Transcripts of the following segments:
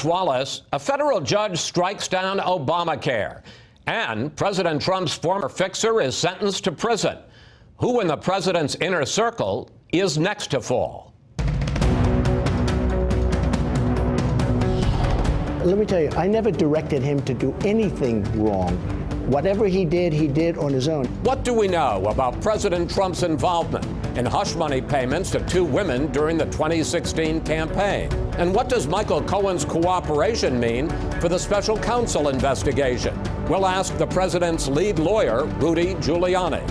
Wallace, a federal judge strikes down Obamacare, and President Trump's former fixer is sentenced to prison. Who in the president's inner circle is next to fall? Let me tell you, I never directed him to do anything wrong. Whatever he did on his own. What do we know about President Trump's involvement in hush money payments to two women during the 2016 campaign? And what does Michael Cohen's cooperation mean for the special counsel investigation? We'll ask the president's lead lawyer, Rudy Giuliani.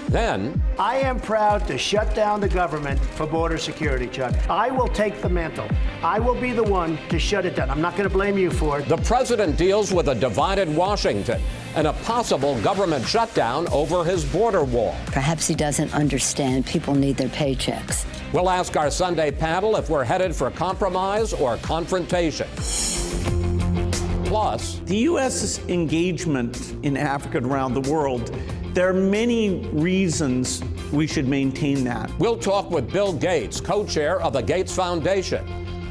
Then, I am proud to shut down the government for border security, Chuck. I will take the mantle. I will be the one to shut it down. I'm not going to blame you for it. the president deals with a divided Washington and a possible government shutdown over his border wall. Perhaps he doesn't understand people need their paychecks. We'll ask our Sunday panel if we're headed for compromise or confrontation. Plus, the U.S.'s engagement in Africa and around the world, there are many reasons we should maintain that. we'll talk with Bill Gates, co-chair of the Gates Foundation,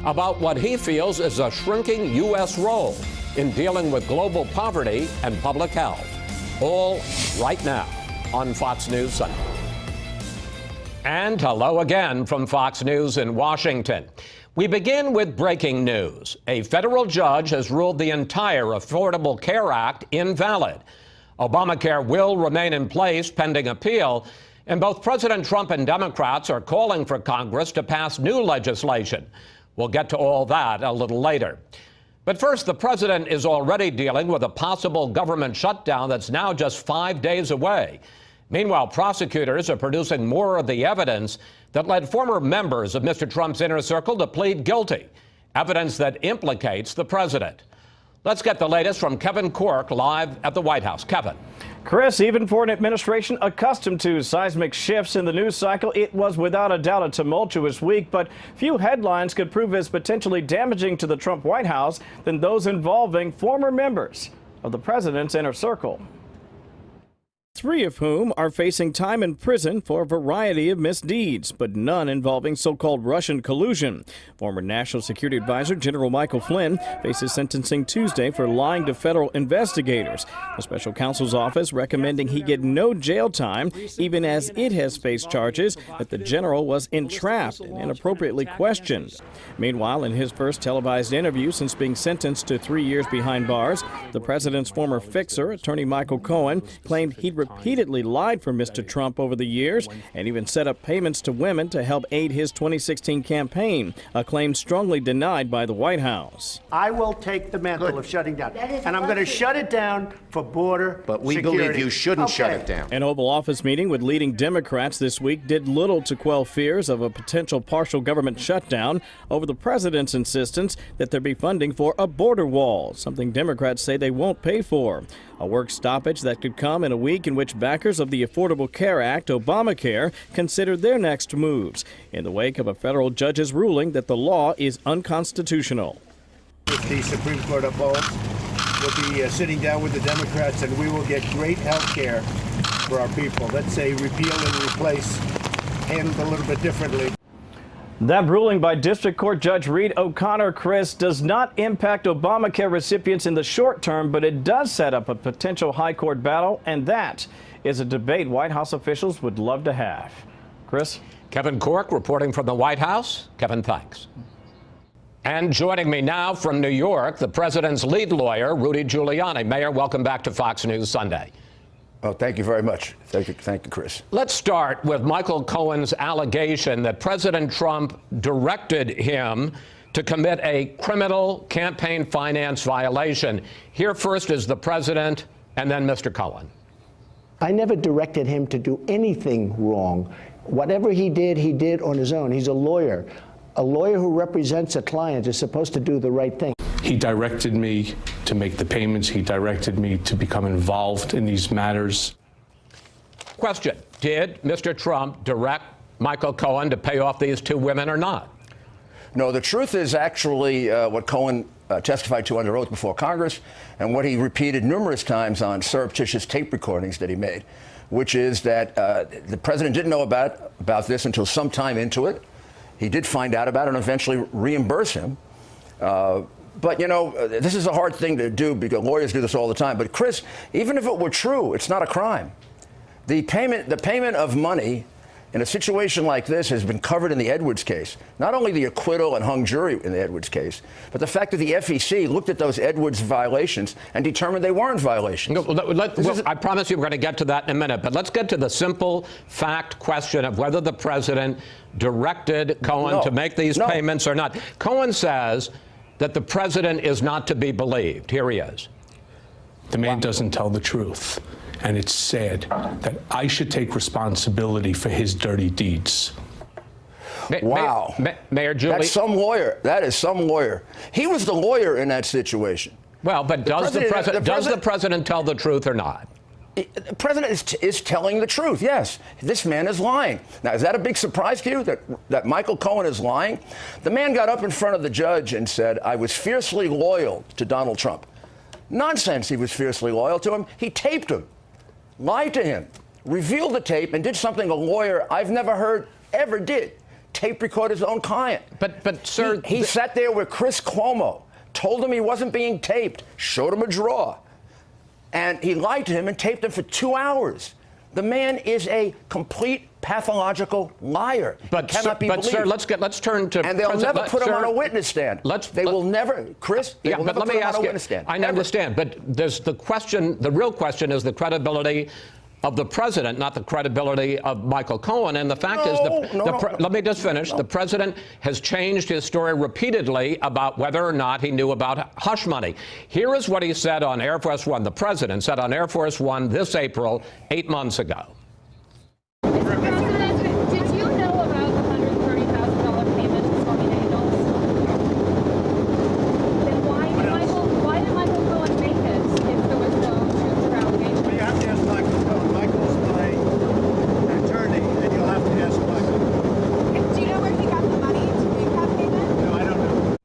about what he feels is a shrinking U.S. role in dealing with global poverty and public health. All right now on Fox News Sunday. And hello again from Fox News in Washington. We begin with breaking news. A federal judge has ruled the entire Affordable Care Act invalid. Obamacare will remain in place pending appeal, and both President Trump and Democrats are calling for Congress to pass new legislation. We'll get to all that a little later. But first, the president is already dealing with a possible government shutdown that's now just 5 days away. Meanwhile, prosecutors are producing more of the evidence that led former members of Mr. Trump's inner circle to plead guilty, evidence that implicates the president. Let's get the latest from Kevin Corke live at the White House. Kevin. Chris, even for an administration accustomed to seismic shifts in the news cycle, it was without a doubt a tumultuous week, but few headlines could prove as potentially damaging to the Trump White House than those involving former members of the president's inner circle. 3 of whom are facing time in prison for a variety of misdeeds, but none involving so-called Russian collusion. Former National Security Advisor General Michael Flynn faces sentencing Tuesday for lying to federal investigators. The special counsel's office recommending he get no jail time, even as it has faced charges that the general was entrapped and inappropriately questioned. Meanwhile, in his first televised interview since being sentenced to 3 years behind bars, the president's former fixer, attorney Michael Cohen, claimed he'd repeatedly lied for Mr. Trump over the years and even set up payments to women to help aid his 2016 campaign, a claim strongly denied by the White House. I will take the mantle of shutting down. And I'm going to shut it down for border But we security. believe you shouldn't shut it down. An Oval Office meeting with leading Democrats this week did little to quell fears of a potential partial government shutdown over the president's insistence that there be funding for a border wall, something Democrats say they won't pay for. A work stoppage that could come in a week in which backers of the Affordable Care Act, Obamacare, consider their next moves in the wake of a federal judge's ruling that the law is unconstitutional. If the Supreme Court upholds, we'll be sitting down with the Democrats and we will get great health care for our people. Let's say repeal and replace, handled a little bit differently. That ruling by District Court Judge Reed O'Connor, Chris, does not impact Obamacare recipients in the short term, but it does set up a potential high court battle, and that is a debate White House officials would love to have. Chris? Kevin Corke reporting from the White House. Kevin, thanks. And joining me now from New York, the president's lead lawyer, Rudy Giuliani. Mayor, welcome back to Fox News Sunday. Oh, thank you very much. Thank you, Chris. Let's start with Michael Cohen's allegation that President Trump directed him to commit a criminal campaign finance violation. Here first is the president and then Mr. Cohen. I never directed him to do anything wrong. Whatever he did on his own. He's a lawyer. A lawyer who represents a client is supposed to do the right thing. He directed me to make the payments. He directed me to become involved in these matters. Question: did Mr. Trump direct Michael Cohen to pay off these two women or not? No, the truth is actually what Cohen testified to under oath before Congress and what he repeated numerous times on surreptitious tape recordings that he made, which is that the president didn't know about this until some time into it. He did find out about it and eventually reimburse him. But, you know, this is a hard thing to do because lawyers do this all the time. But, Chris, even if it were true, it's not a crime. The payment of money in a situation like this has been covered in the Edwards case. Not only the acquittal and hung jury in the Edwards case, but the fact that the FEC looked at those Edwards violations and determined they weren't violations. I promise you we're going to get to that in a minute, but let's get to the simple fact question of whether the president directed Cohen to make these payments or not. Cohen says that the president is not to be believed. Here he is. The man doesn't tell the truth. And it's sad that I should take responsibility for his dirty deeds. Wow. Mayor Giuliani. That's some lawyer. That is some lawyer. He was the lawyer in that situation. Well, but does the president tell the truth or not? The president is telling the truth, yes. This man is lying. Now, is that a big surprise to you that Michael Cohen is lying? The man got up in front of the judge and said, I was fiercely loyal to Donald Trump. Nonsense, he was fiercely loyal to him. He taped him, lied to him, revealed the tape, and did something a lawyer I've never heard ever did. Tape record his own client. But sir... He sat there with Chris Cuomo, told him he wasn't being taped, showed him a draw. And he lied to him and taped him for 2 hours. The man is a complete pathological liar. But cannot be believed. Sir, let's turn to. And they'll never put him on a witness stand. They will never, Chris. They will never put him on a witness stand. I understand, but there's the question. The real question is the credibility of the president, not the credibility of Michael Cohen. And the fact is, let me just finish. The president has changed his story repeatedly about whether or not he knew about hush money. Here is what he said on Air Force One. The president said on Air Force One this April, 8 months ago. Mr. President, did you know about the $130,000 payment to Stormy Daniels? Then why did Michael Cohen make it if there was no truth or allegation? You have to ask Michael Cohen. Michael's my attorney, and you'll have to ask Michael. Do you know where he got the money to make that payment? No, I don't know.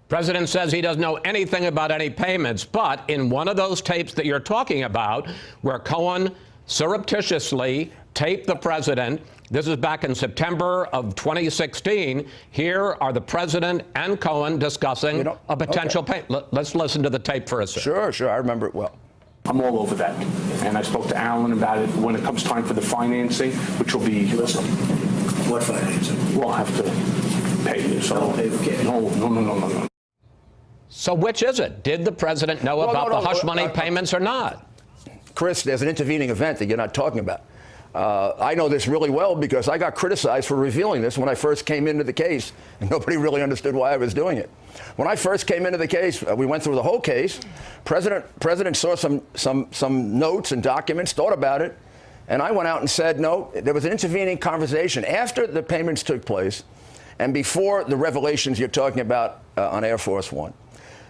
President says he doesn't know anything about any payments, but in one of those tapes that you're talking about, where Cohen surreptitiously taped the president, this is back in September of 2016, here are the president and Cohen discussing a potential payment. Let's listen to the tape for a second. Sure, I remember it well. I'm all over that. And I spoke to Alan about it when it comes time for the financing, which will be... Listen, what financing? We'll have to pay you. So I'll pay for cash. No. So which is it? Did the president know about the hush money payments or not? Chris, there's an intervening event that you're not talking about. I know this really well because I got criticized for revealing this when I first came into the case, and nobody really understood why I was doing it. When I first came into the case, we went through the whole case. President saw some notes and documents, thought about it, and I went out and said, no, there was an intervening conversation after the payments took place and before the revelations you're talking about on Air Force One.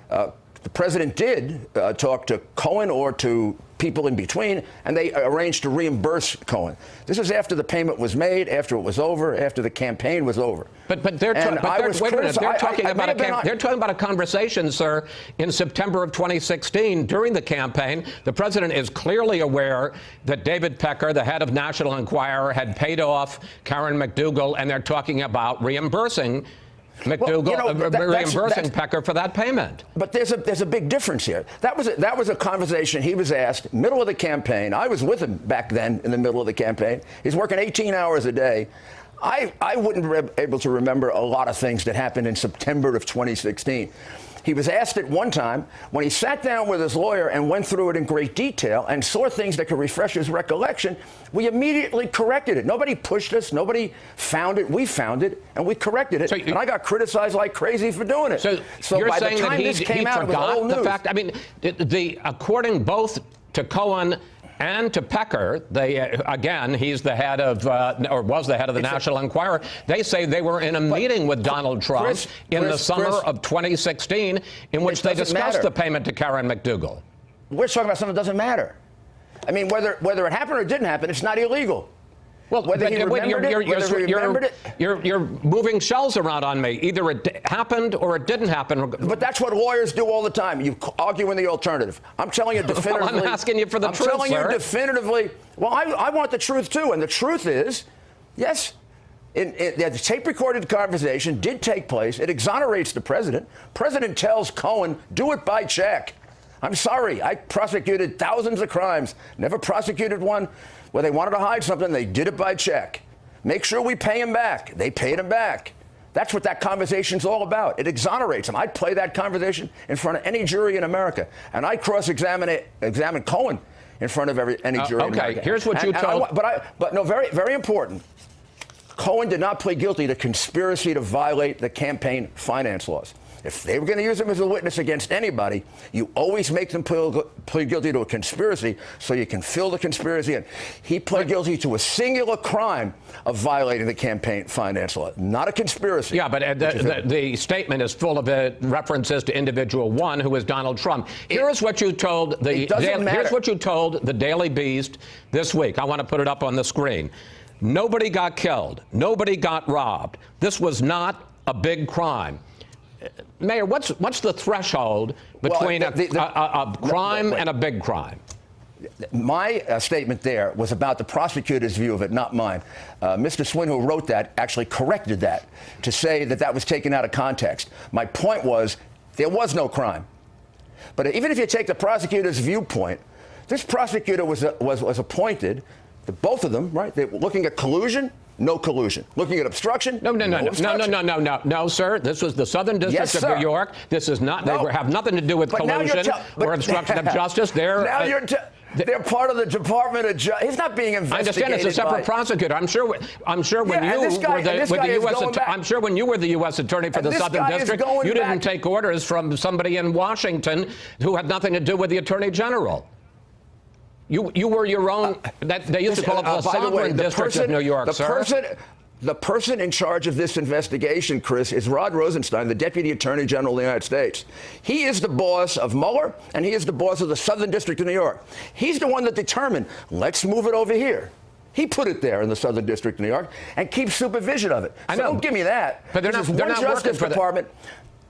The president did talk to Cohen or to people in between, and they arranged to reimburse Cohen. This was after the payment was made, after it was over, after the campaign was over. But they're talking about a conversation, sir, in September of 2016 during the campaign. The president is clearly aware that David Pecker, the head of National Enquirer, had paid off Karen McDougal, and they're talking about reimbursing reimbursing Pecker for that payment. But there's a big difference here. That was a conversation he was asked middle of the campaign. I was with him back then in the middle of the campaign. He's working 18 hours a day. I wouldn't be able to remember a lot of things that happened in September of 2016. He was asked it one time when he sat down with his lawyer and went through it in great detail and saw things that could refresh his recollection. We immediately corrected it. Nobody pushed us. Nobody found it. We found it, and we corrected it. And I got criticized like crazy for doing it. So you're by saying the time that this came he out, it was old forgot the news. fact? I mean, according both to Cohen and to Pecker, again, he's the head of, or was the head of the National Enquirer. They say they were in a meeting with Donald Trump in the summer of 2016 in which they discussed the payment to Karen McDougal. We're talking about something that doesn't matter. I mean, whether it happened or didn't happen, it's not illegal. Well, whether he remembered it, you're moving shells around on me. Either it happened or it didn't happen. But that's what lawyers do all the time. You argue in the alternative. I'm telling you definitively. Well, I'm asking you for the truth, I'm telling you definitively. Well, I want the truth too, and the truth is, yes, The tape-recorded conversation did take place. It exonerates the president. President tells Cohen, do it by check. I'm sorry, I prosecuted thousands of crimes, never prosecuted one where they wanted to hide something. They did it by check. Make sure we pay him back. They paid him back. That's what that conversation's all about. It exonerates him. I'd play that conversation in front of any jury in America, and I'd examine Cohen in front of any jury in America. Okay, here's what you told. But no, very, very important. Cohen did not plead guilty to conspiracy to violate the campaign finance laws. If they were going to use him as a witness against anybody, you always make them plead guilty to a conspiracy so you can fill the conspiracy in. He pled guilty to a singular crime of violating the campaign finance law, not a conspiracy. Yeah, but the statement is full of references to individual one, who is Donald Trump. Here's what you told here's what you told the Daily Beast this week. I want to put it up on the screen. Nobody got killed. Nobody got robbed. This was not a big crime. Mayor, what's the threshold between a crime and a big crime? My statement there was about the prosecutor's view of it, not mine. Mr. Swin, who wrote that, actually corrected that to say that that was taken out of context. My point was there was no crime. But even if you take the prosecutor's viewpoint, this prosecutor was appointed, both of them, right? They were looking at collusion. No collusion. Looking at obstruction? No, sir. This was the Southern District of New York. This is not. They have nothing to do with collusion or obstruction of justice. They're part of the Department of Justice. He's not being investigated. I understand it's a separate prosecutor. I'm sure when you were the U.S. Attorney for the Southern District, you didn't take orders from somebody in Washington who had nothing to do with the Attorney General. You were your own. They used to call it the sovereign district of New York, sir. The person in charge of this investigation, Chris, is Rod Rosenstein, the Deputy Attorney General of the United States. He is the boss of Mueller, and he is the boss of the Southern District of New York. He's the one that determined, let's move it over here. He put it there in the Southern District of New York and keeps supervision of it. So don't give me that. But they're not working for the Department.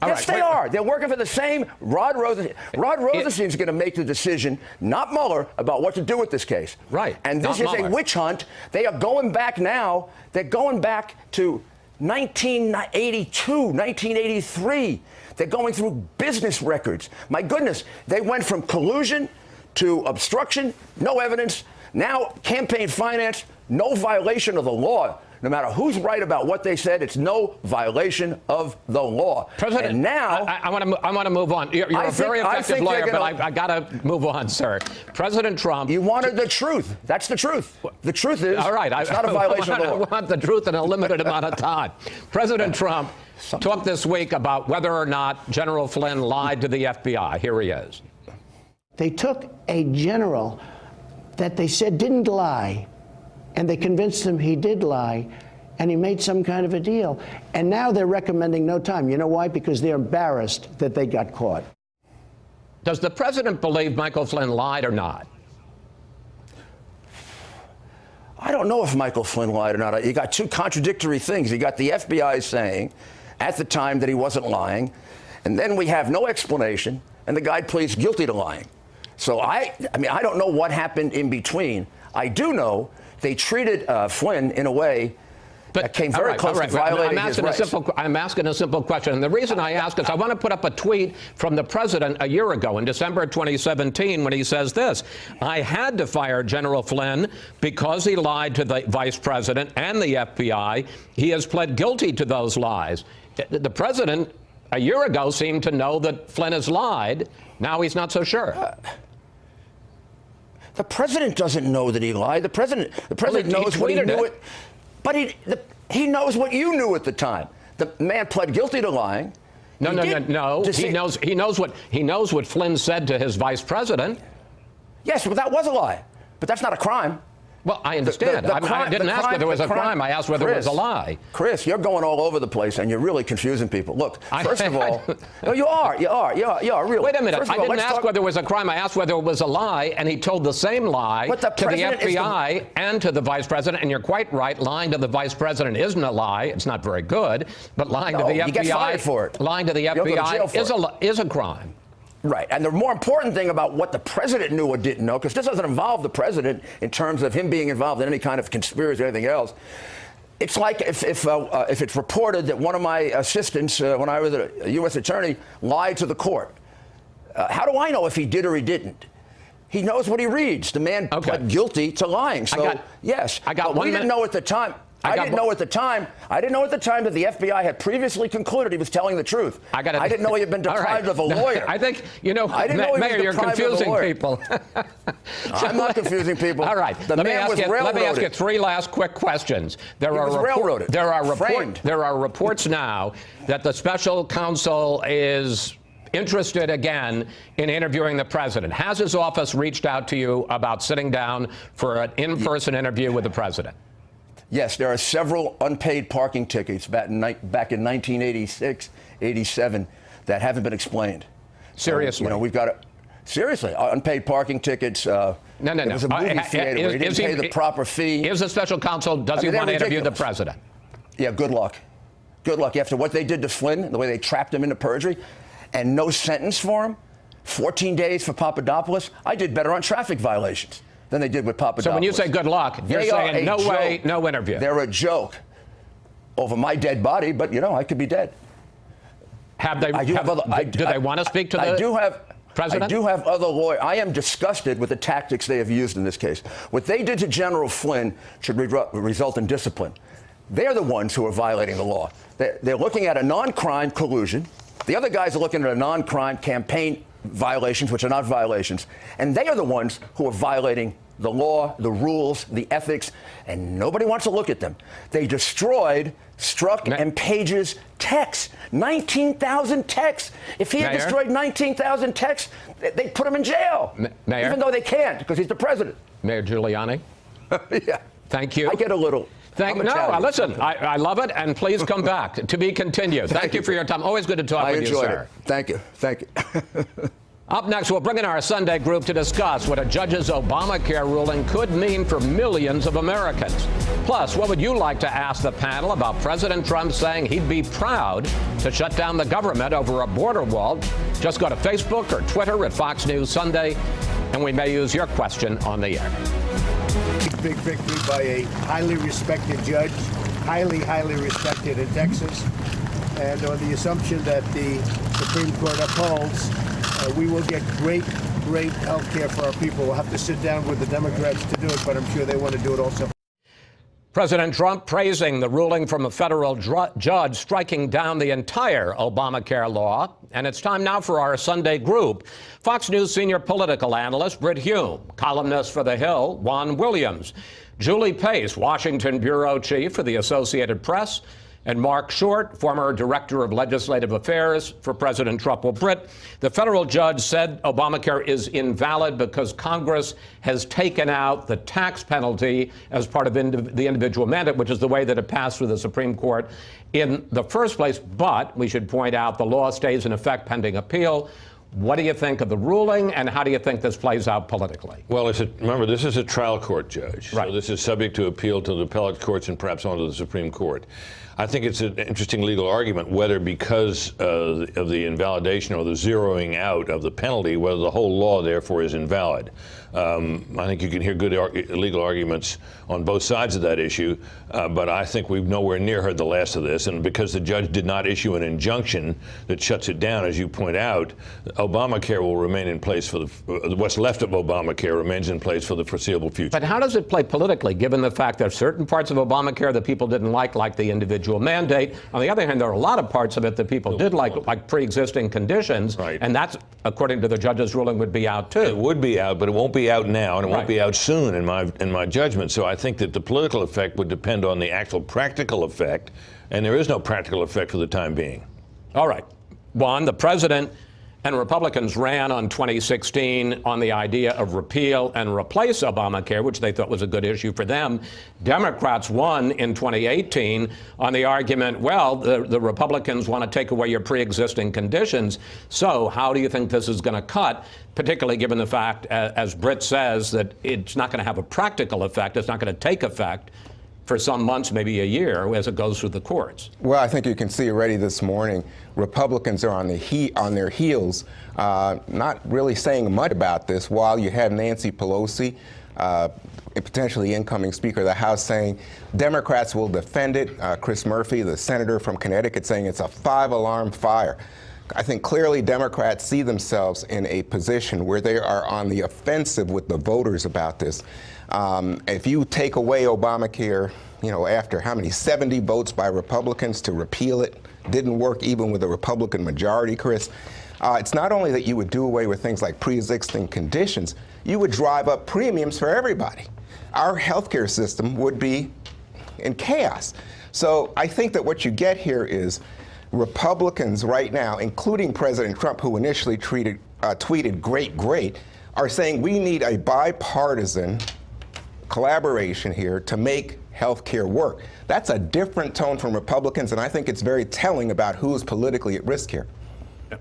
Yes, they are. They're working for the same Rod Rosenstein. Rod Rosenstein's going to make the decision, not Mueller, about what to do with this case. Right. And this is a witch hunt. They are going back now. They're going back to 1982, 1983. They're going through business records. My goodness, they went from collusion to obstruction, no evidence. Now, campaign finance, no violation of the law. No matter who's right about what they said, it's no violation of the law. President, and now I want to move on. You're a very effective lawyer, but I got to move on, sir. President Trump. You wanted the truth. That's the truth. The truth is, all right, it's not a violation of the law. I want the truth in a limited amount of time. President Trump talked this week about whether or not General Flynn lied to the FBI. Here he is. They took a general that they said didn't lie, and they convinced him he did lie, and he made some kind of a deal. And now they're recommending no time. You know why? Because they're embarrassed that they got caught. Does the president believe Michael Flynn lied or not? I don't know if Michael Flynn lied or not. You got two contradictory things. You got the FBI saying at the time that he wasn't lying, and then we have no explanation, and the guy pleads guilty to lying. So I don't know what happened in between. I do know they treated Flynn in a way that came very close to violating his rights. I'm asking a simple question. And the reason I ask is I want to put up a tweet from the president a year ago in December 2017 when he says this: I had to fire General Flynn because he lied to the vice president and the FBI. He has pled guilty to those lies. The president a year ago seemed to know that Flynn has lied. Now he's not so sure. The president doesn't know that he lied. The president knows what he knew it. But he knows what you knew at the time. The man pled guilty to lying. No. He knows what Flynn said to his vice president. Yes, but that was a lie. But that's not a crime. Well, I understand. I didn't ask whether it was a crime. I asked whether it was a lie. Chris, you're going all over the place, and you're really confusing people. Look, first of all, no, you are, really. Wait a minute. I didn't ask whether it was a crime. I asked whether it was a lie, and he told the same lie to the FBI and to the vice president. And you're quite right. Lying to the vice president isn't a lie. It's not very good. But lying to the FBI, he gets fired for it. Lying to the FBI is a crime. Right. And the more important thing about what the president knew or didn't know, because this doesn't involve the president in terms of him being involved in any kind of conspiracy or anything else, It's like if it's reported that one of my assistants, when I was a U.S. attorney, lied to the court. How do I know if he did or he didn't? He knows what he reads. The man pled guilty to lying. So yes, I got but 1 we minute. didn't know at the time. I didn't know at the time that the FBI had previously concluded he was telling the truth. I didn't know he had been deprived of a lawyer. I think, you know, I didn't know he was Mayor, you're deprived of a confusing lawyer. people. I'm not confusing people. All right. The man was railroaded. Let me ask you 3 last quick questions. There are reports now that the special counsel is interested again in interviewing the president. Has his office reached out to you about sitting down for an in-person interview with the president? Yes, there are several unpaid parking tickets back in 1986, 87 that haven't been explained. Seriously? You know, we've got seriously, unpaid parking tickets. No. It was a movie theater where he didn't pay the proper fee. Is the special counsel, does he want to interview the president? Yeah, good luck. Good luck. After what they did to Flynn, the way they trapped him into perjury, and no sentence for him, 14 days for Papadopoulos, I did better on traffic violations than they did with Papadopoulos. So when you say good luck, you're saying no way, no interview. They're a joke over my dead body, but, you know, I could be dead. Do they want to speak to the president? I do have other lawyers. I am disgusted with the tactics they have used in this case. What they did to General Flynn should result in discipline. They're the ones who are violating the law. They're looking at a non-crime collusion. The other guys are looking at a non-crime campaign violations, which are not violations. And they are the ones who are violating the law, the rules, the ethics, and nobody wants to look at them. They destroyed Strzok and Page's texts, 19,000 texts. If he had destroyed 19,000 texts, they'd put him in jail. Mayor? Even though they can't, because he's the president. Mayor Giuliani? Yeah. Thank you. I get a little. Listen, I love it, and please come back. To be continued. Thank you for your time. Always good to talk with you, sir. I enjoyed it. Thank you. Thank you. Up next, we'll bring in our Sunday group to discuss what a judge's Obamacare ruling could mean for millions of Americans. Plus, what would you like to ask the panel about President Trump saying he'd be proud to shut down the government over a border wall? Just go to Facebook or Twitter at Fox News Sunday, and we may use your question on the air. Big victory by a highly respected judge, highly respected in Texas. And on the assumption that the Supreme Court upholds, we will get great health care for our people. We'll have to sit down with the Democrats to do it, but I'm sure they want to do it also. President Trump praising the ruling from a federal judge striking down the entire Obamacare law. And it's time now for our Sunday group. Fox News senior political analyst Brit Hume, columnist for The Hill, Juan Williams, Julie Pace, Washington bureau chief for the Associated Press, and Mark Short, former director of legislative affairs for President Trump. Well, Brit, the federal judge said Obamacare is invalid because Congress has taken out the tax penalty as part of the individual mandate, which is the way that it passed through the Supreme Court in the first place. But we should point out the law stays in effect pending appeal. What do you think of the ruling, and how do you think this plays out politically? Well, remember, this is a trial court judge. Right. So this is subject to appeal to the appellate courts and perhaps onto the Supreme Court. I think it's an interesting legal argument whether because of the invalidation or the zeroing out of the penalty, whether the whole law, therefore, is invalid. I think you can hear good legal arguments on both sides of that issue, but I think we've nowhere near heard the last of this. And because the judge did not issue an injunction that shuts it down, as you point out, Obamacare will remain in place for what's left of Obamacare remains in place for the foreseeable future. But how does it play politically, given the fact there are certain parts of Obamacare that people didn't like the individual mandate? On the other hand, there are a lot of parts of it that people did like pre-existing conditions, right. And that's, according to the judge's ruling, would be out too. It would be out, but it won't be out now, and it won't be out soon, in my judgment. So I think that the political effect would depend on the actual practical effect, and there is no practical effect for the time being. All right. Juan, the president and Republicans ran on 2016 on the idea of repeal and replace Obamacare, which they thought was a good issue for them. Democrats won in 2018 on the argument, well, the Republicans want to take away your pre-existing conditions. So how do you think this is going to cut, particularly given the fact, as Britt says, that it's not going to have a practical effect, it's not going to take effect for some months, maybe a year, as it goes through the courts? Well, I think you can see already this morning, Republicans are on their heels, not really saying much about this, while you have Nancy Pelosi potentially incoming Speaker of the House, saying Democrats will defend it. Chris Murphy, the senator from Connecticut, saying it's a 5-alarm fire. I think clearly Democrats see themselves in a position where they are on the offensive with the voters about this. If you take away Obamacare, after how many, 70 votes by Republicans to repeal it, didn't work even with a Republican majority, Chris. It's not only that you would do away with things like pre-existing conditions, you would drive up premiums for everybody. Our healthcare system would be in chaos. So I think that what you get here is Republicans right now, including President Trump, who initially tweeted great, are saying we need a bipartisan collaboration here to make healthcare work. That's a different tone from Republicans, and I think it's very telling about who's politically at risk here.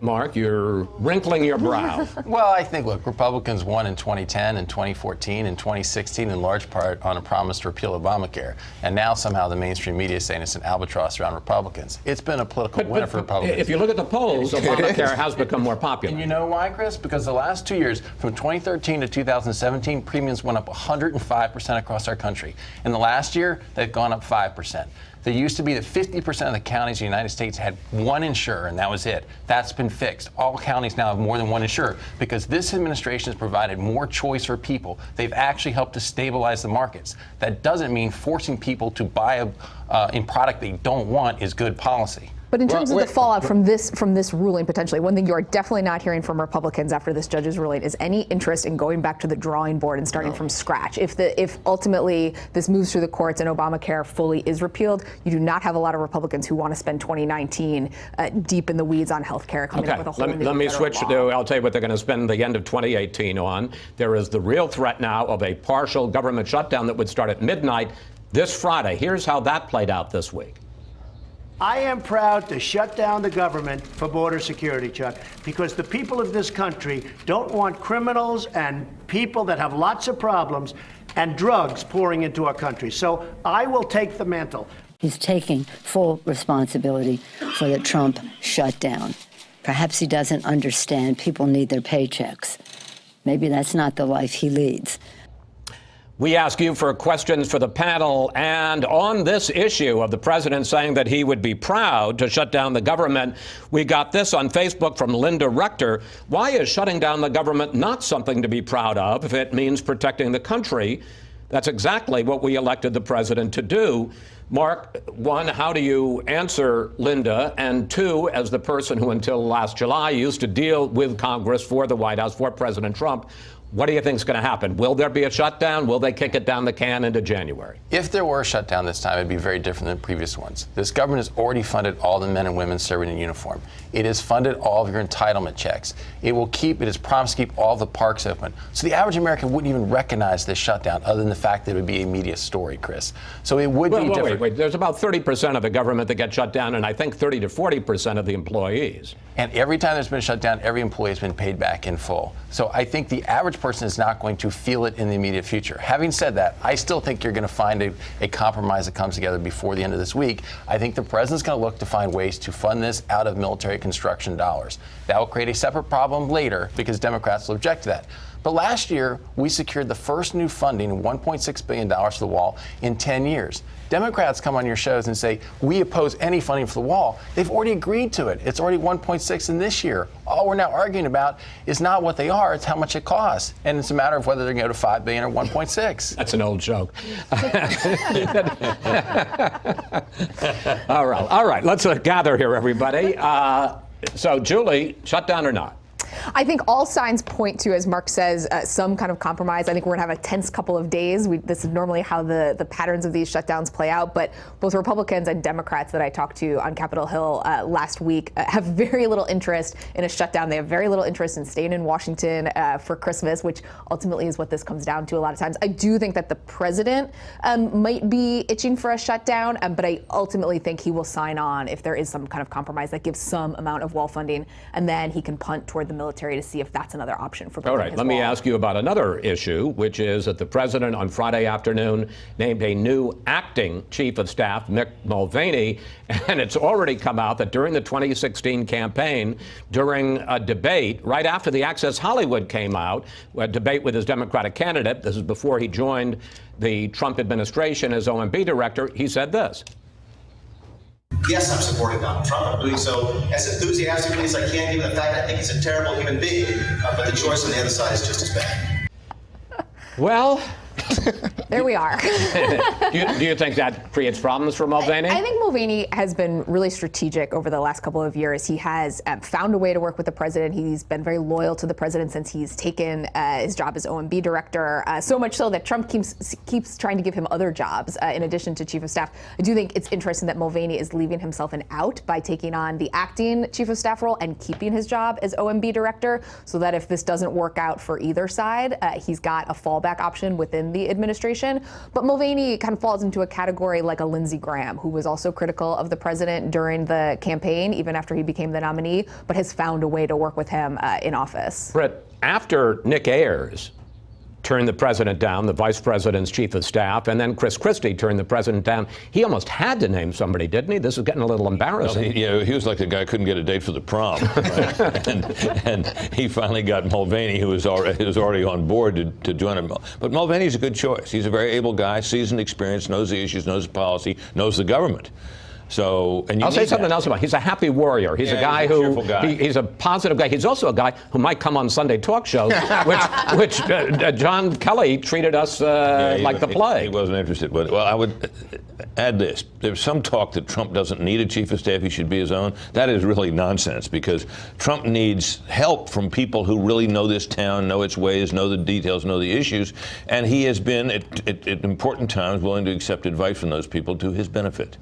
Mark, you're wrinkling your brow. Well, I think, look, Republicans won in 2010 and 2014 and 2016 in large part on a promise to repeal Obamacare. And now somehow the mainstream media is saying it's an albatross around Republicans. It's been a political winner for Republicans. If you look at the polls, Obamacare has become more popular. And you know why, Chris? Because the last 2 years, from 2013 to 2017, premiums went up 105% across our country. In the last year, they've gone up 5%. There used to be that 50% of the counties in the United States had one insurer, and that was it. That's been fixed. All counties now have more than one insurer because this administration has provided more choice for people. They've actually helped to stabilize the markets. That doesn't mean forcing people to buy a product they don't want is good policy. But in terms of the fallout from this ruling, potentially, one thing you are definitely not hearing from Republicans after this judge's ruling is any interest in going back to the drawing board and starting from scratch. If ultimately this moves through the courts and Obamacare fully is repealed, you do not have a lot of Republicans who want to spend 2019 deep in the weeds on health care, coming up with a whole new let me switch to, I'll tell you what they're going to spend the end of 2018 on. There is the real threat now of a partial government shutdown that would start at midnight this Friday. Here's how that played out this week. I am proud to shut down the government for border security, Chuck, because the people of this country don't want criminals and people that have lots of problems and drugs pouring into our country. So I will take the mantle. He's taking full responsibility for the Trump shutdown. Perhaps he doesn't understand people need their paychecks. Maybe that's not the life he leads. We ask you for questions for the panel, and on this issue of the president saying that he would be proud to shut down the government, we got this on Facebook from Linda Rector. Why is shutting down the government not something to be proud of if it means protecting the country? That's exactly what we elected the president to do. Mark, one, how do you answer Linda? And two, as the person who until last July used to deal with Congress for the White House, for President Trump, what do you think is going to happen? Will there be a shutdown? Will they kick it down the can into January? If there were a shutdown this time, it'd be very different than previous ones. This government has already funded all the men and women serving in uniform. It has funded all of your entitlement checks. It has promised to keep all the parks open. So the average American wouldn't even recognize this shutdown other than the fact that it would be a media story, Chris. So it would be different. Wait. There's about 30% of the government that gets shut down, and I think 30 to 40% of the employees. And every time there's been a shutdown, every employee has been paid back in full. So I think the average person is not going to feel it in the immediate future. Having said that, I still think you're going to find a compromise that comes together before the end of this week. I think the president's going to look to find ways to fund this out of military construction dollars. That will create a separate problem later because Democrats will object to that. But last year, we secured the first new funding, $1.6 billion for the wall, in 10 years. Democrats come on your shows and say, we oppose any funding for the wall. They've already agreed to it. It's already 1.6 in this year. All we're now arguing about is not what they are, it's how much it costs. And it's a matter of whether they're going to go to 5 billion or 1.6. That's an old joke. All right. Let's gather here, everybody. So, Julie, shutdown or not? I think all signs point to, as Mark says, some kind of compromise. I think we're going to have a tense couple of days. This is normally how the patterns of these shutdowns play out. But both Republicans and Democrats that I talked to on Capitol Hill last week have very little interest in a shutdown. They have very little interest in staying in Washington for Christmas, which ultimately is what this comes down to a lot of times. I do think that the president might be itching for a shutdown, but I ultimately think he will sign on if there is some kind of compromise that gives some amount of wall funding, and then he can punt toward the military military to see if that's another option for All building right, his let me wall. ask you about another issue, which is that the president on Friday afternoon named a new acting chief of staff, Mick Mulvaney, and it's already come out that during the 2016 campaign, during a debate, right after the Access Hollywood came out, a debate with his Democratic candidate, this is before he joined the Trump administration as OMB director, he said this. Yes, I'm supporting Donald Trump. I'm doing so as enthusiastically as I can, given the fact I think he's a terrible human being. But the choice on the other side is just as bad. Well, there we are. do you think that creates problems for Mulvaney? I think Mulvaney has been really strategic over the last couple of years. He has found a way to work with the president. He's been very loyal to the president since he's taken his job as OMB director, so much so that Trump keeps trying to give him other jobs in addition to chief of staff. I do think it's interesting that Mulvaney is leaving himself an out by taking on the acting chief of staff role and keeping his job as OMB director, so that if this doesn't work out for either side, he's got a fallback option within the administration. But Mulvaney kind of falls into a category like a Lindsey Graham, who was also critical of the president during the campaign, even after he became the nominee, but has found a way to work with him in office. Brett, after Nick Ayers turned the president down, the vice president's chief of staff, and then Chris Christie turned the president down, he almost had to name somebody, didn't he? This is getting a little embarrassing. Well, he was like the guy who couldn't get a date for the prom. and he finally got Mulvaney, who was already on board to join him. But Mulvaney's a good choice. He's a very able guy, seasoned experience, knows the issues, knows the policy, knows the government. So, and I'll say something else about him. He's a happy warrior. He's a guy who, he's a positive guy. He's also a guy who might come on Sunday talk shows, which John Kelly treated us like the plague. He wasn't interested. But, well, I would add this. There's some talk that Trump doesn't need a chief of staff. He should be his own. That is really nonsense, because Trump needs help from people who really know this town, know its ways, know the details, know the issues. And he has been, at important times, willing to accept advice from those people to his benefit.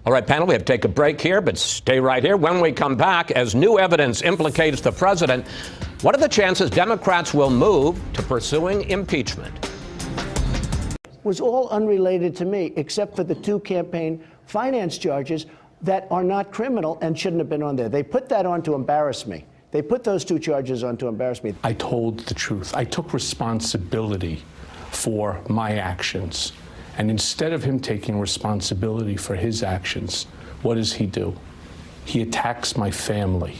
All right, panel, we have to take a break here, but stay right here. When we come back, as new evidence implicates the president, what are the chances Democrats will move to pursuing impeachment? Was all unrelated to me, except for the 2 campaign finance charges that are not criminal and shouldn't have been on there. They put that on to embarrass me. They put those 2 charges on to embarrass me. I told the truth. I took responsibility for my actions. And instead of him taking responsibility for his actions, what does he do? He attacks my family.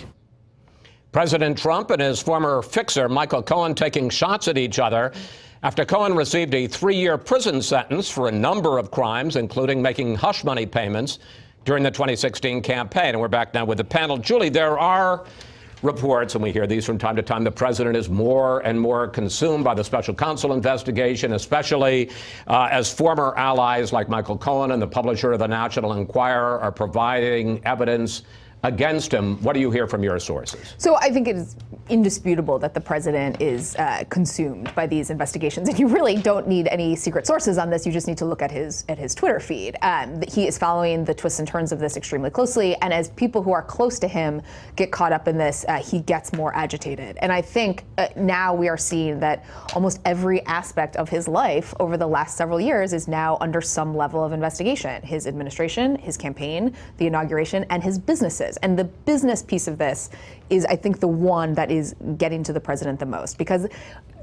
President Trump and his former fixer, Michael Cohen, taking shots at each other after Cohen received a 3-year prison sentence for a number of crimes, including making hush money payments during the 2016 campaign. And we're back now with the panel. Julie, there are reports, and we hear these from time to time, the president is more and more consumed by the special counsel investigation, especially as former allies like Michael Cohen and the publisher of the National Enquirer are providing evidence against him. What do you hear from your sources? So I think it is indisputable that the president is consumed by these investigations, and you really don't need any secret sources on this. You just need to look at his Twitter feed. He is following the twists and turns of this extremely closely, and as people who are close to him get caught up in this, he gets more agitated. And I think now we are seeing that almost every aspect of his life over the last several years is now under some level of investigation. His administration, his campaign, the inauguration, and his businesses. And the business piece of this is, I think, the one that is getting to the president the most. Because,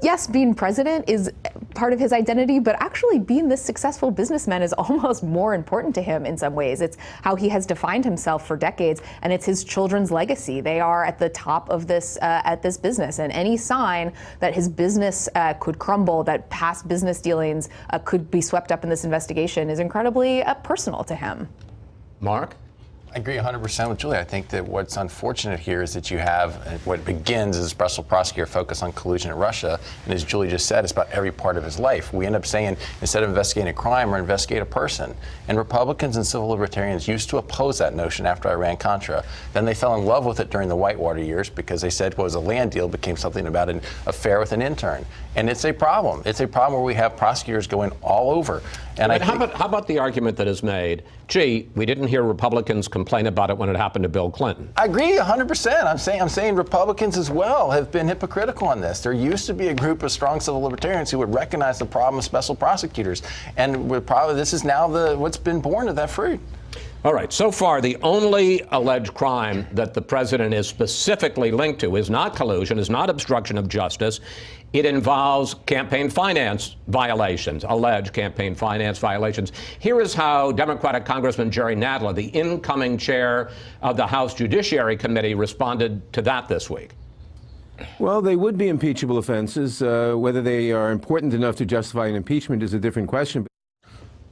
yes, being president is part of his identity, but actually being this successful businessman is almost more important to him in some ways. It's how he has defined himself for decades, and it's his children's legacy. They are at the top of this at this business, and any sign that his business could crumble, that past business dealings could be swept up in this investigation is incredibly personal to him. Mark? I agree 100% with Julie. I think that what's unfortunate here is that you have what begins as a special prosecutor focus on collusion in Russia, and as Julie just said, it's about every part of his life. We end up saying, instead of investigating a crime, or investigate a person. And Republicans and civil libertarians used to oppose that notion after Iran-Contra. Then they fell in love with it during the Whitewater years because they said, well, it was a land deal, became something about an affair with an intern. And it's a problem. It's a problem where we have prosecutors going all over. And how about the argument that is made, gee, we didn't hear Republicans complain about it when it happened to Bill Clinton? I agree 100%. I'm saying Republicans as well have been hypocritical on this. There used to be a group of strong civil libertarians who would recognize the problem of special prosecutors. And this is now what's been born of that fruit. All right. So far, the only alleged crime that the president is specifically linked to is not collusion, is not obstruction of justice. It involves campaign finance violations, alleged campaign finance violations. Here is how Democratic Congressman Jerry Nadler, the incoming chair of the House Judiciary Committee, responded to that this week. Well, they would be impeachable offenses. Whether they are important enough to justify an impeachment is a different question.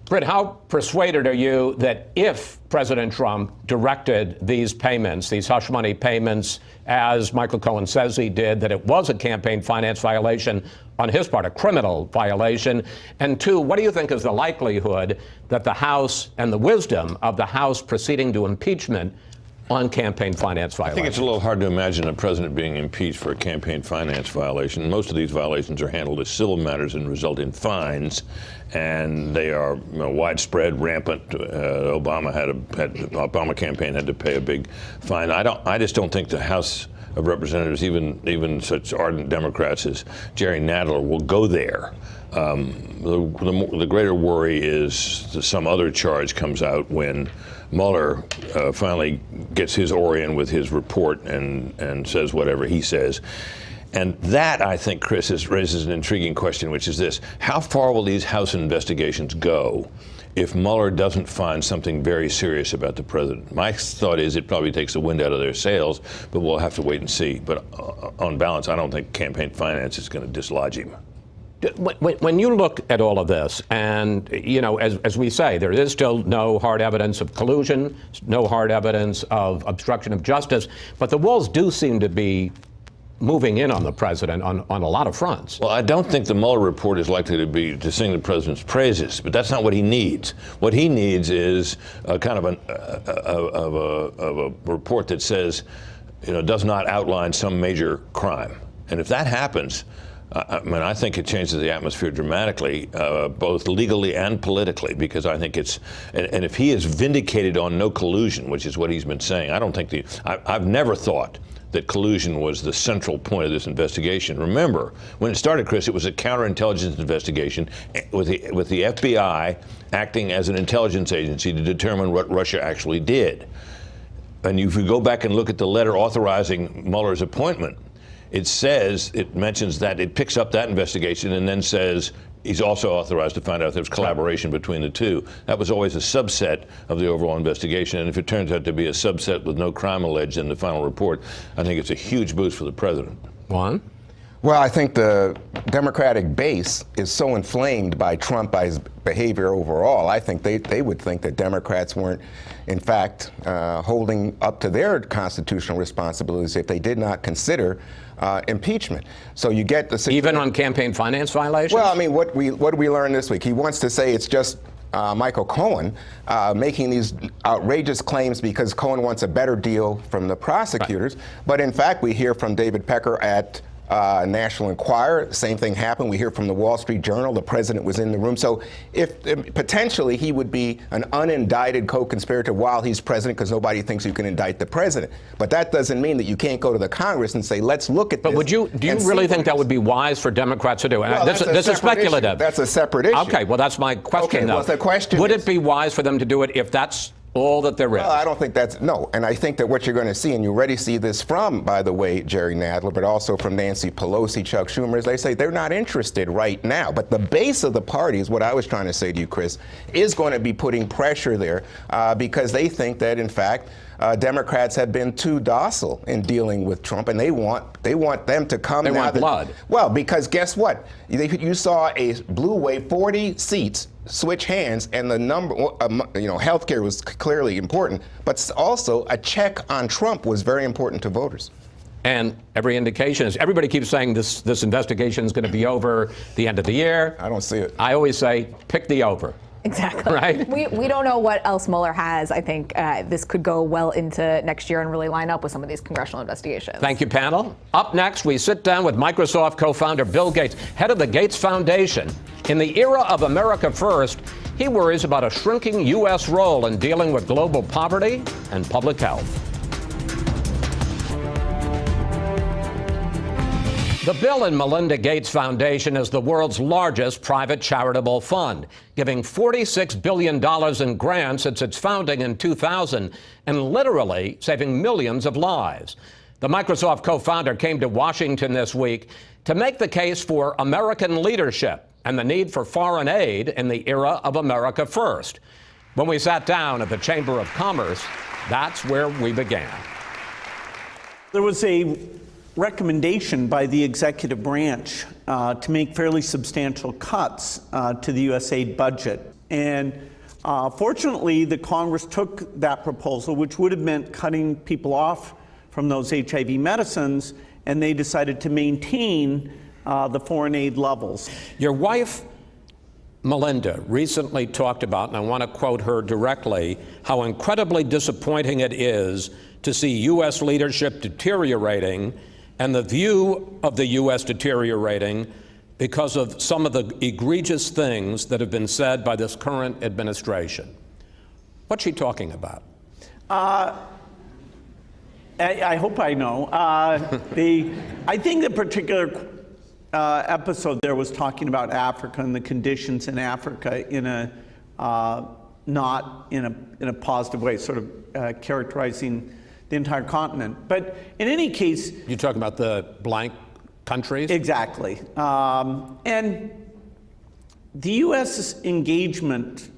Britt, how persuaded are you that if President Trump directed these payments, these hush money payments, as Michael Cohen says he did, that it was a campaign finance violation on his part, a criminal violation? And two, what do you think is the likelihood that the House and the wisdom of the House proceeding to impeachment on campaign finance violations? I think it's a little hard to imagine a president being impeached for a campaign finance violation. Most of these violations are handled as civil matters and result in fines, and they are widespread, rampant. Obama campaign had to pay a big fine. I just don't think the House of Representatives, even such ardent Democrats as Jerry Nadler, will go there. The greater worry is that some other charge comes out when Mueller finally gets his oar in with his report and says whatever he says. And that, I think, Chris, raises an intriguing question, which is this: how far will these House investigations go if Mueller doesn't find something very serious about the president? My thought is it probably takes the wind out of their sails, but we'll have to wait and see. But on balance, I don't think campaign finance is going to dislodge him. When you look at all of this, and, you know, as we say, there is still no hard evidence of collusion, no hard evidence of obstruction of justice, but the walls do seem to be moving in on the president on a lot of fronts. Well, I don't think the Mueller report is likely to sing the president's praises, but that's not what he needs. What he needs is a kind of a report that says, you know, does not outline some major crime. And if that happens, I think it changes the atmosphere dramatically, both legally and politically, because I think and if he is vindicated on no collusion, which is what he's been saying, I don't think I've never thought that collusion was the central point of this investigation. Remember, when it started, Chris, it was a counterintelligence investigation with the FBI acting as an intelligence agency to determine what Russia actually did. And if you go back and look at the letter authorizing Mueller's appointment, it mentions that it picks up that investigation and then says he's also authorized to find out if there's collaboration between the two. That was always a subset of the overall investigation. And if it turns out to be a subset with no crime alleged in the final report, I think it's a huge boost for the president. Juan? Well, I think the Democratic base is so inflamed by Trump, by his behavior overall. I think they would think that Democrats weren't, in fact, holding up to their constitutional responsibilities if they did not consider impeachment. So you get the situation. Even on campaign finance violations? Well, I mean, what did we learn this week? He wants to say it's just Michael Cohen making these outrageous claims because Cohen wants a better deal from the prosecutors. Right. But in fact, we hear from David Pecker at National Enquirer, same thing happened. We hear from the Wall Street Journal, the president was in the room. So if potentially he would be an unindicted co-conspirator while he's president, because nobody thinks you can indict the president. But that doesn't mean that you can't go to the Congress and say, let's look at this. But do you really think that would be wise for Democrats to do? Well, this is speculative. Issue. That's a separate issue. Okay, well, that's my question, though. Well, the question would it be wise for them to do it if that's all that there is? Well, I don't think no. And I think that what you're going to see, and you already see this from, by the way, Jerry Nadler, but also from Nancy Pelosi, Chuck Schumer, is they say they're not interested right now. But the base of the party is what I was trying to say to you, Chris, is going to be putting pressure there because they think that, in fact, Democrats have been too docile in dealing with Trump, and they want them to come. They want blood. Well, because guess what? You saw a blue wave, 40 seats switch hands, and the number, healthcare was clearly important, but also a check on Trump was very important to voters. And every indication is, everybody keeps saying this investigation is going to be over the end of the year. I don't see it. I always say, pick the over. Exactly. Right? We don't know what else Mueller has. I think this could go well into next year and really line up with some of these congressional investigations. Thank you, panel. Up next, we sit down with Microsoft co-founder Bill Gates, head of the Gates Foundation. In the era of America First, he worries about a shrinking U.S. role in dealing with global poverty and public health. The Bill and Melinda Gates Foundation is the world's largest private charitable fund, giving $46 billion in grants since its founding in 2000 and literally saving millions of lives. The Microsoft co-founder came to Washington this week to make the case for American leadership and the need for foreign aid in the era of America First. When we sat down at the Chamber of Commerce, that's where we began. There was a recommendation by the executive branch to make fairly substantial cuts to the USAID budget. And fortunately, the Congress took that proposal, which would have meant cutting people off from those HIV medicines, and they decided to maintain the foreign aid levels. Your wife, Melinda, recently talked about, and I want to quote her directly, how incredibly disappointing it is to see U.S. leadership deteriorating and the view of the U.S. deteriorating because of some of the egregious things that have been said by this current administration. What's she talking about? I hope I know. I think the particular episode there was talking about Africa and the conditions in Africa in a not in a positive way, sort of characterizing the entire continent. But in any case, you're talking about the blank countries? Exactly. And the U.S.'s engagement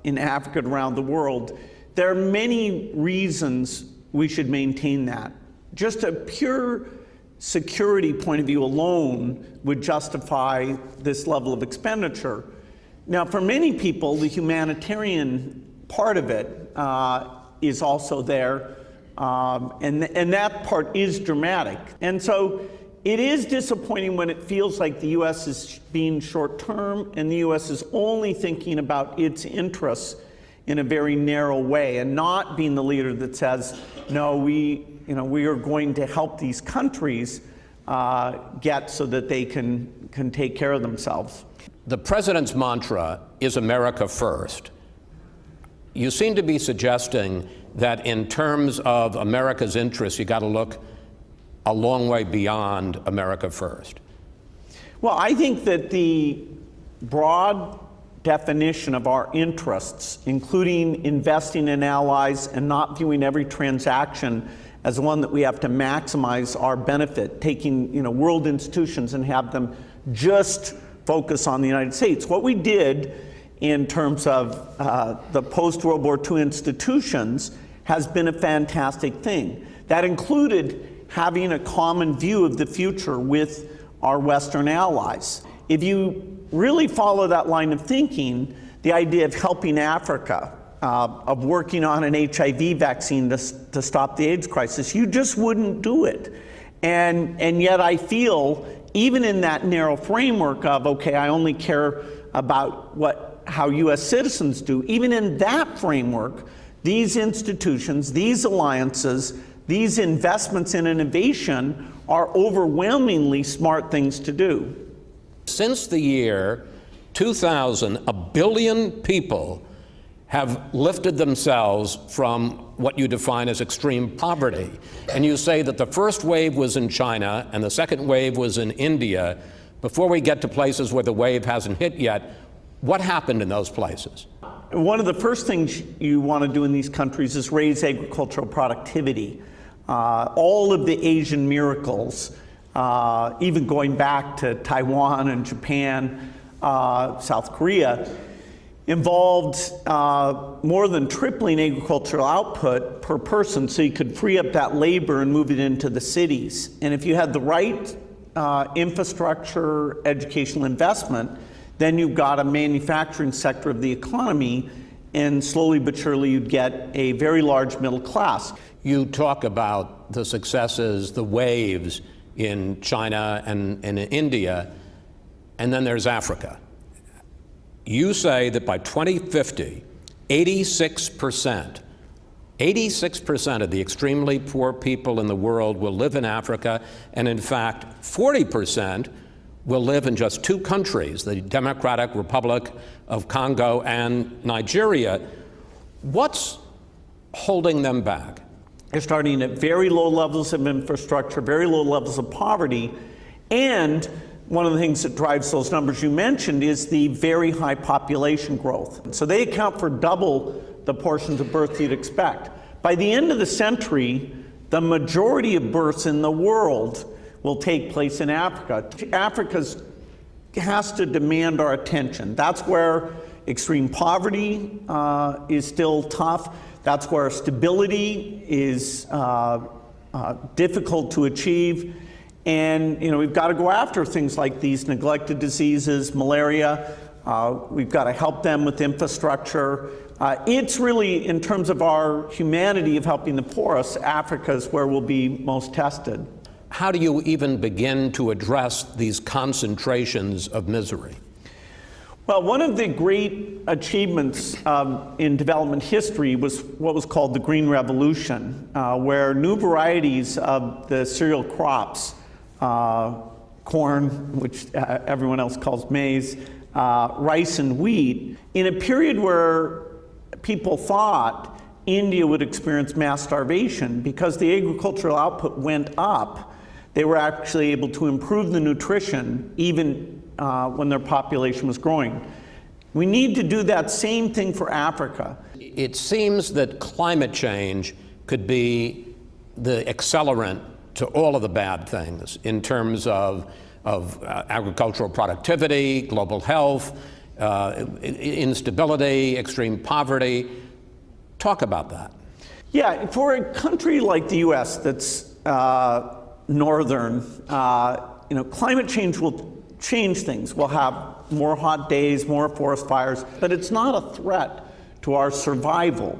in Africa and around the world, there are many reasons we should maintain that. Just a pure security point of view alone would justify this level of expenditure. Now, for many people, the humanitarian part of it is also there, and that part is dramatic. And so it is disappointing when it feels like the U.S. is being short-term and the U.S. is only thinking about its interests in a very narrow way and not being the leader that says, no, we are going to help these countries get so that they can take care of themselves. The president's mantra is America First. You seem to be suggesting that in terms of America's interests, you got to look a long way beyond America First. Well, I think that the broad definition of our interests, including investing in allies and not viewing every transaction as one that we have to maximize our benefit, taking world institutions and have them just focus on the United States. What we did in terms of the post-World War II institutions has been a fantastic thing. That included having a common view of the future with our Western allies. If you really follow that line of thinking, the idea of helping Africa, of working on an HIV vaccine to stop the AIDS crisis, you just wouldn't do it. And yet I feel, even in that narrow framework of, okay, I only care about how U.S. citizens do, even in that framework, these institutions, these alliances, these investments in innovation are overwhelmingly smart things to do. Since the year 2000, 1 billion people have lifted themselves from what you define as extreme poverty. And you say that the first wave was in China and the second wave was in India. Before we get to places where the wave hasn't hit yet, what happened in those places? One of the first things you want to do in these countries is raise agricultural productivity. All of the Asian miracles, even going back to Taiwan and Japan, South Korea, involved more than tripling agricultural output per person so you could free up that labor and move it into the cities. And if you had the right infrastructure, educational investment, then you've got a manufacturing sector of the economy, and slowly but surely you'd get a very large middle class. You talk about the successes, the waves in China and in India, and then there's Africa. You say that by 2050, 86% of the extremely poor people in the world will live in Africa, and in fact, 40% will live in just two countries, the Democratic Republic of Congo and Nigeria. What's holding them back? They're starting at very low levels of infrastructure, very low levels of poverty, and one of the things that drives those numbers you mentioned is the very high population growth. So they account for double the portions of births you'd expect. By the end of the century, the majority of births in the world will take place in Africa. Africa has to demand our attention. That's where extreme poverty is still tough. That's where stability is difficult to achieve. And we've got to go after things like these neglected diseases, malaria. We've got to help them with infrastructure. It's really, in terms of our humanity of helping the poorest, Africa is where we'll be most tested. How do you even begin to address these concentrations of misery? Well, one of the great achievements in development history was what was called the Green Revolution, where new varieties of the cereal crops, corn, which everyone else calls maize, rice and wheat, in a period where people thought India would experience mass starvation, because the agricultural output went up, they were actually able to improve the nutrition even when their population was growing. We need to do that same thing for Africa. It seems that climate change could be the accelerant to all of the bad things in terms of agricultural productivity, global health, instability, extreme poverty. Talk about that. Yeah, for a country like the U.S. that's northern, climate change will change things. We'll have more hot days, more forest fires, but it's not a threat to our survival.